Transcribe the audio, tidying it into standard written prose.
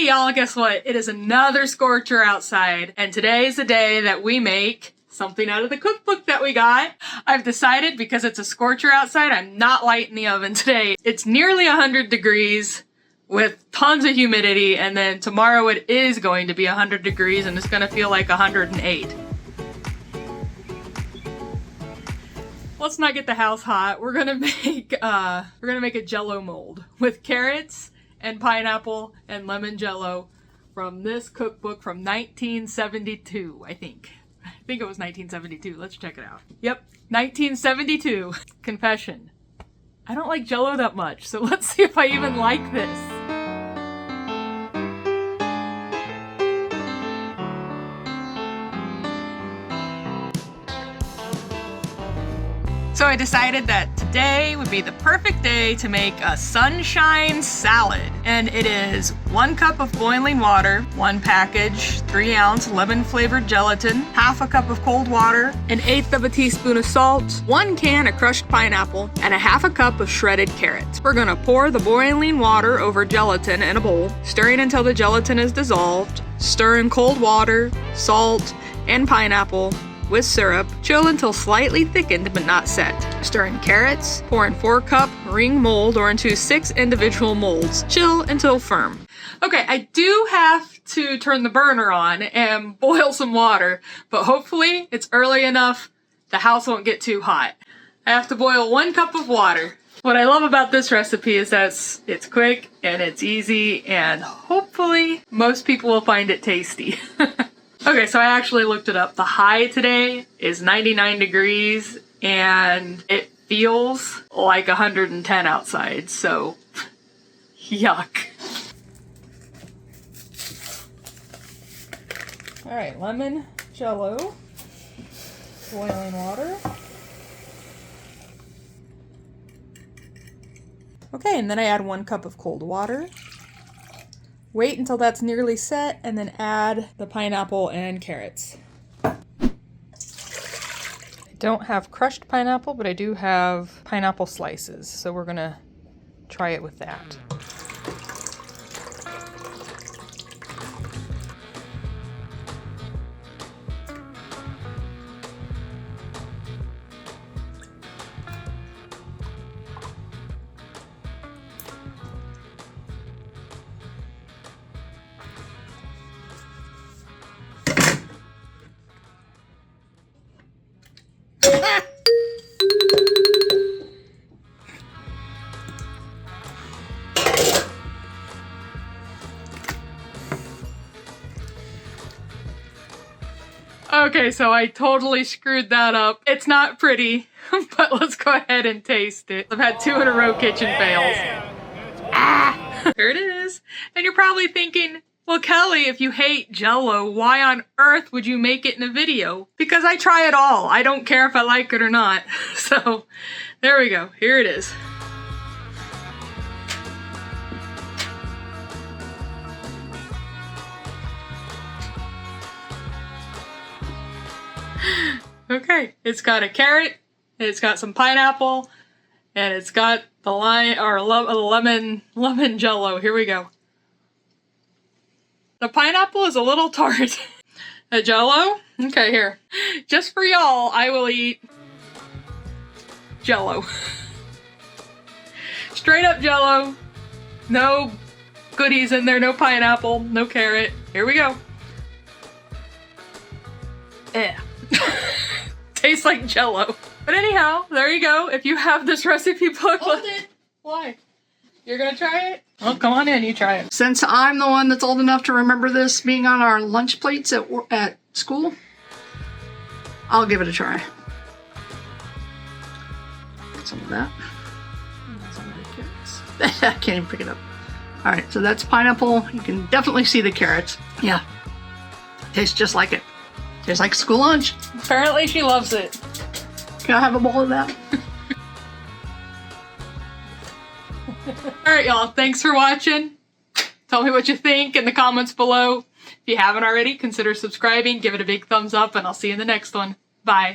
Hey y'all, guess what? It is another scorcher outside, and today is the day that we make something out of the cookbook that we got. I've decided because it's a scorcher outside, I'm not lighting the oven today. It's nearly 100 degrees with tons of humidity, and then tomorrow it is going to be 100 degrees and it's gonna feel like 108. Let's not get the house hot. We're gonna make a Jello mold with carrots and pineapple and lemon Jello from this cookbook from 1972, I think. I think it was 1972. Let's check it out. Yep, 1972. Confession. I don't like Jello that much, so let's see if I even like this. So I decided that today would be the perfect day to make a sunshine salad. And it is 1 cup of boiling water, 1 package, 3-ounce lemon-flavored gelatin, half a cup of cold water, 1/8 of a teaspoon of salt, 1 can of crushed pineapple, and 1/2 cup of shredded carrots. We're gonna pour the boiling water over gelatin in a bowl, stirring until the gelatin is dissolved, stir in cold water, salt, and pineapple, with syrup, chill until slightly thickened but not set. Stir in carrots, pour in 4-cup ring mold or into 6 individual molds. Chill until firm. Okay, I do have to turn the burner on and boil some water, but hopefully it's early enough the house won't get too hot. I have to boil 1 cup of water. What I love about this recipe is that it's quick and it's easy, and hopefully most people will find it tasty. Okay, so I actually looked it up. The high today is 99 degrees and it feels like 110 outside, so yuck. All right, lemon Jello, boiling water. Okay, and then I add 1 cup of cold water. Wait until that's nearly set and then add the pineapple and carrots. I don't have crushed pineapple, but I do have pineapple slices, so we're gonna try it with that. Okay, so I totally screwed that up. It's not pretty, but let's go ahead and taste it. I've had 2 in a row kitchen fails. Ah! Here it is. And you're probably thinking, well, Kelly, if you hate Jello, why on earth would you make it in a video? Because I try it all. I don't care if I like it or not. So, there we go. Here it is. Okay, it's got a carrot, it's got some pineapple, and it's got the lemon Jello. Here we go. The pineapple is a little tart. The Jello? Okay, here. Just for y'all, I will eat Jello. Straight up Jello. No goodies in there, no pineapple, no carrot. Here we go. Eh. Tastes like Jello. But anyhow, there you go. If you have this recipe book. Hold it. Why? You're gonna try it? Well, come on in, you try it. Since I'm the one that's old enough to remember this being on our lunch plates at school, I'll give it a try. Some of that. Some of the carrots. I can't even pick it up. All right, so that's pineapple. You can definitely see the carrots. Yeah, tastes just like it. Tastes like school lunch. Apparently she loves it. Can I have a bowl of that? Alright y'all, thanks for watching. Tell me what you think in the comments below. If you haven't already, consider subscribing, give it a big thumbs up, and I'll see you in the next one. Bye.